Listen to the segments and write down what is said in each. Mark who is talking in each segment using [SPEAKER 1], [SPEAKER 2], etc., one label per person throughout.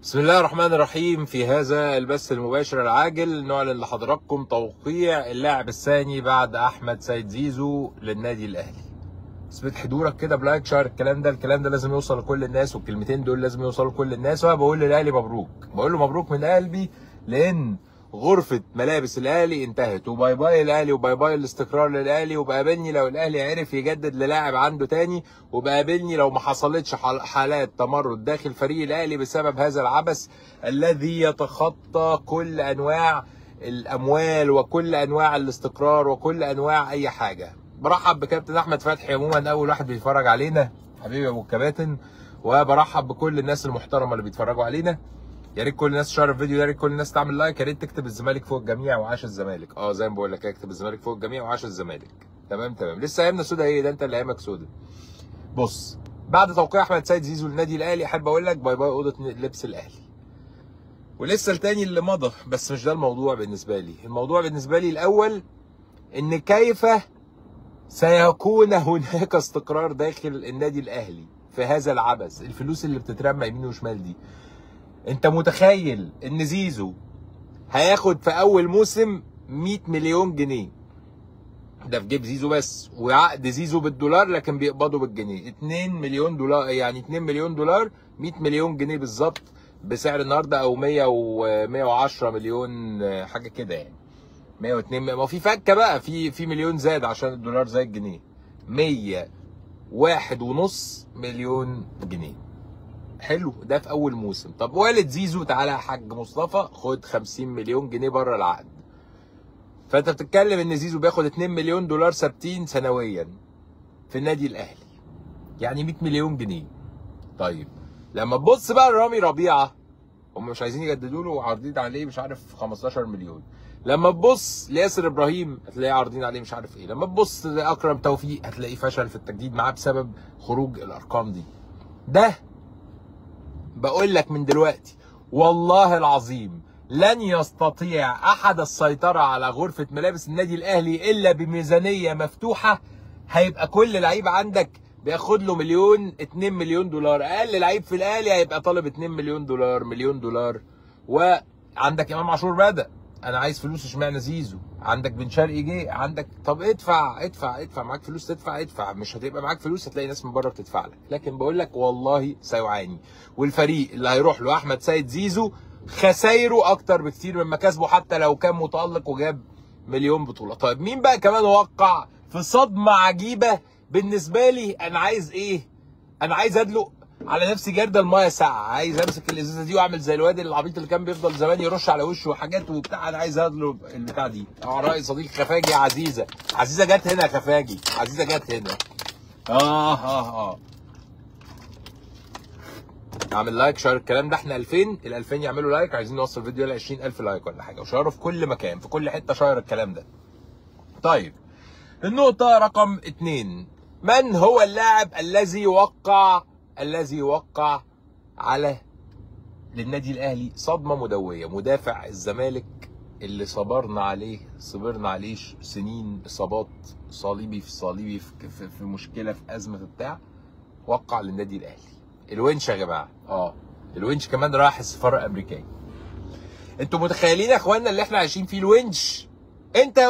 [SPEAKER 1] بسم الله الرحمن الرحيم. في هذا البث المباشر العاجل نعلن لحضراتكم توقيع اللاعب الثاني بعد احمد سيد زيزو للنادي الاهلي. اثبت حضورك كده بلايك شير الكلام ده لازم يوصل لكل الناس، والكلمتين دول لازم يوصلوا لكل الناس. وانا بقول للاهلي مبروك، بقول له مبروك من قلبي، لان غرفة ملابس الاهلي انتهت، وباي باي الاهلي وباي باي الاستقرار للاهلي. وبقابلني لو الاهلي عرف يجدد للاعب عنده تاني، وبقابلني لو ما حصلتش حالات تمرد داخل فريق الاهلي بسبب هذا العبث الذي يتخطى كل انواع الاموال وكل انواع الاستقرار وكل انواع اي حاجه. برحب بكابتن احمد فتحي عموما، اول واحد بيتفرج علينا، حبيبي ابو الكباتن. وبرحب بكل الناس المحترمه اللي بيتفرجوا علينا. يا ريت كل الناس تشير الفيديو، يا ريت كل الناس تعمل لايك، يا ريت تكتب الزمالك فوق الجميع وعاش الزمالك. زي ما بقول لك اكتب الزمالك فوق الجميع وعاش الزمالك. تمام. لسه ايامنا سودا. ايه ده؟ انت اللي ايامك سودا. بص، بعد توقيع احمد سيد زيزو للنادي الاهلي احب اقول لك باي باي اوضه لبس الاهلي. ولسه التاني اللي مضى، بس مش ده الموضوع بالنسبه لي. الموضوع بالنسبه لي الاول ان كيف سيكون هناك استقرار داخل النادي الاهلي في هذا العبث. الفلوس اللي بتترمى يمين وشمال دي، انت متخيل ان زيزو هياخد في اول موسم 100 مليون جنيه؟ ده في جيب زيزو بس، وعقد زيزو بالدولار لكن بيقبضوا بالجنيه. 2 مليون دولار، يعني 2 مليون دولار 100 مليون جنيه بالظبط بسعر النهارده، او 100 و 110 مليون حاجه كده، يعني 102. ما في فكه بقى، في مليون زاد عشان الدولار زي الجنيه. 101.5 مليون جنيه. حلو، ده في اول موسم. طب والد زيزو تعالى يا حاج مصطفى خد 50 مليون جنيه بره العقد. فانت بتتكلم ان زيزو بياخد 2 مليون دولار ثابتين سنويا في النادي الاهلي، يعني 100 مليون جنيه. طيب لما تبص بقى لرامي ربيعه، هم مش عايزين يجددوا له وعارضين عليه مش عارف 15 مليون. لما تبص لياسر ابراهيم هتلاقيه عارضين عليه مش عارف ايه. لما تبص لاكرم توفيق هتلاقيه فشل في التجديد معاه بسبب خروج الارقام دي. ده بقول لك من دلوقتي والله العظيم لن يستطيع احد السيطره على غرفه ملابس النادي الاهلي الا بميزانيه مفتوحه. هيبقى كل لعيب عندك بياخد له مليون 2 مليون دولار. اقل لعيب في الاهلي هيبقى طالب 2 مليون دولار، مليون دولار. وعندك امام عاشور بدأ، انا عايز فلوس اشمعنى زيزو؟ عندك بن شرقي جه، عندك طب ادفع معاك فلوس ادفع. مش هتبقى معاك فلوس هتلاقي ناس من بره بتدفع لك. لكن بقول لك والله سيعاني، والفريق اللي هيروح له احمد سيد زيزو خسايره اكتر بكتير من مكاسبه، حتى لو كان متألق وجاب مليون بطولة. طيب مين بقى كمان وقع في صدمة عجيبة بالنسبة لي؟ انا عايز ايه؟ انا عايز ادلق على نفسي جردل المايه ساقعه، عايز امسك الازازه دي واعمل زي الواد العبيط اللي كان بيفضل زمان يرش على وشه وحاجات وبتاع. انا عايز ادلق البتاع دي. رأي صديق خفاجي. عزيزه جت هنا، خفاجي عزيزه جت هنا. اعمل لايك شير الكلام ده. احنا 2000، ال 2000 يعملوا لايك، عايزين نوصل الفيديو ل 20,000 لايك ولا حاجه، وشيروا في كل مكان في كل حته، شير الكلام ده. طيب النقطه رقم 2، من هو اللاعب الذي وقع على للنادي الاهلي صدمه مدويه؟ مدافع الزمالك اللي صبرنا عليه سنين، اصابات، صليبي في مشكله، في ازمه بتاع، وقع للنادي الاهلي. الونش يا جماعه. الونش كمان راح السفاره الامريكيه. انتوا متخيلين يا اخوانا اللي احنا عايشين فيه؟ الونش، انت يا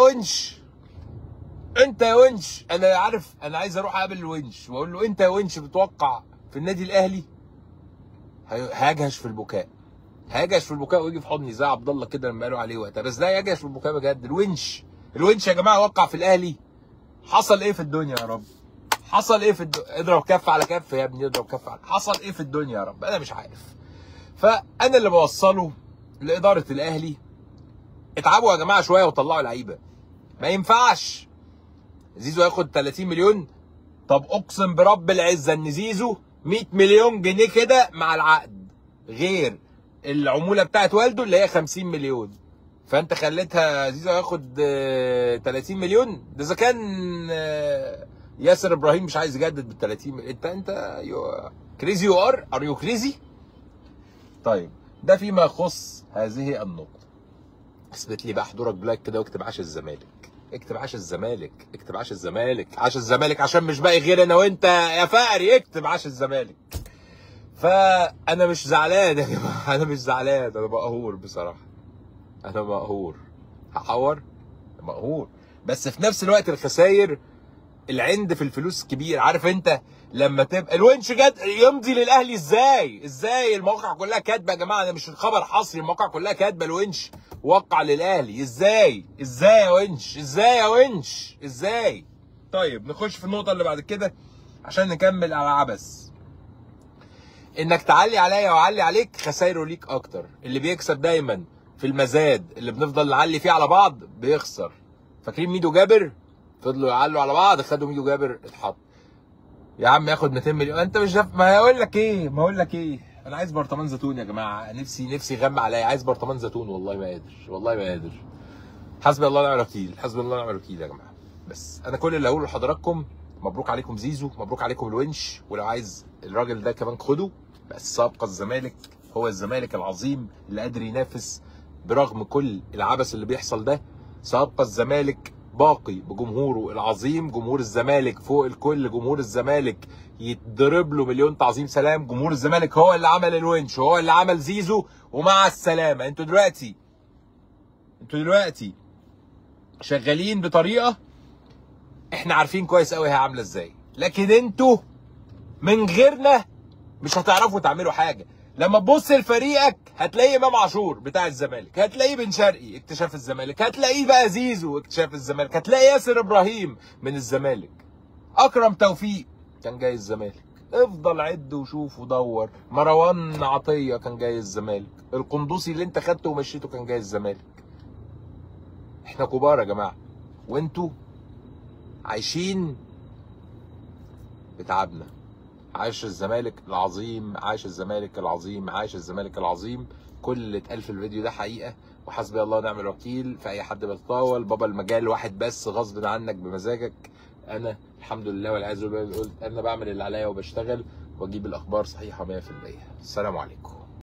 [SPEAKER 1] ونش، انا عارف، انا عايز اروح اقابل الونش واقول له انت يا ونش بتوقع في النادي الاهلي. هيجهش في البكاء ويجي في حضني زي عبد الله كده لما قالوا عليه وقتها. بس ده يجهش في البكاء بجد. الونش يا جماعه وقع في الاهلي. حصل ايه في الدنيا يا رب؟ اضرب كف على كف يا ابني، حصل ايه في الدنيا يا رب؟ انا مش عارف. فانا اللي بوصله لاداره الاهلي، اتعبوا يا جماعه شويه وطلعوا لعيبه. ما ينفعش زيزو ياخد 30 مليون. طب اقسم برب العزه ان زيزو 100 مليون جنيه كده مع العقد، غير العموله بتاعت والده اللي هي 50 مليون. فانت خليتها زيزو ياخد 30 مليون. ده اذا كان ياسر ابراهيم مش عايز يجدد بال 30 مليون. انت كريزي ار يو كريزي. طيب ده فيما يخص هذه النقطه. اثبت لي بقى حضورك بلايك كده واكتب عاش الزمالك. عاش الزمالك عشان مش باقي غير انا وانت يا فقري. اكتب عاش الزمالك. فانا مش زعلان يا جماعه، انا مش زعلان، انا مقهور بصراحه، انا مقهور، هحور مقهور. بس في نفس الوقت الخساير العند في الفلوس كبير. عارف انت لما تبقى الونش جد يمضي للاهلي ازاي المواقع كلها كاتبه يا جماعه، انا مش الخبر حصري، المواقع كلها كاتبه الونش وقع للاهلي، ازاي يا ونش، ازاي. طيب نخش في النقطه اللي بعد كده عشان نكمل على عبث. انك تعلي عليا واعلي عليك خسايره ليك اكتر. اللي بيكسب دايما في المزاد اللي بنفضل نعلي فيه على بعض بيخسر. فاكرين ميدو جابر؟ فضلوا يعلوا على بعض، خدوا ميدو جابر اتحط. يا عم ياخد 200 مليون، انت مش ما هقول لك ايه، انا عايز برطمان زيتون يا جماعه، نفسي غم عليا، عايز برطمان زيتون، والله ما قادر. حسبي الله ونعم الوكيل يا جماعه. بس انا كل اللي هقوله لحضراتكم مبروك عليكم زيزو، مبروك عليكم الونش، ولو عايز الراجل ده كمان خده. بس سابقا الزمالك هو الزمالك العظيم اللي قادر ينافس برغم كل العبث اللي بيحصل ده. سابقا الزمالك باقي بجمهوره العظيم، جمهور الزمالك فوق الكل، جمهور الزمالك يتضرب له مليون تعظيم سلام. جمهور الزمالك هو اللي عمل الونش وهو اللي عمل زيزو، ومع السلامه. انتوا دلوقتي شغالين بطريقه احنا عارفين كويس قوي هي عامله ازاي، لكن انتوا من غيرنا مش هتعرفوا تعملوا حاجه. لما تبص لفريقك هتلاقي امام عاشور بتاع الزمالك، هتلاقيه بن شرقي اكتشاف الزمالك، هتلاقيه بقى زيزو اكتشاف الزمالك، هتلاقي ياسر ابراهيم من الزمالك، اكرم توفيق كان جاي الزمالك، افضل عد وشوف ودور، مروان عطيه كان جاي الزمالك، القندوسي اللي انت خدته ومشيته كان جاي الزمالك. احنا كبار يا جماعه، وانتوا عايشين بتعبنا. عاش الزمالك العظيم، عاش الزمالك العظيم، عاش الزمالك العظيم. كل اللي اتقال في الفيديو ده حقيقه، وحسبي الله ونعم الوكيل في اي حد بيتطاول. بابا المجال واحد بس غصب عنك بمزاجك. انا الحمد لله والعياذ بالله قلت انا بعمل اللي عليا وبشتغل واجيب الاخبار صحيحه 100%. السلام عليكم.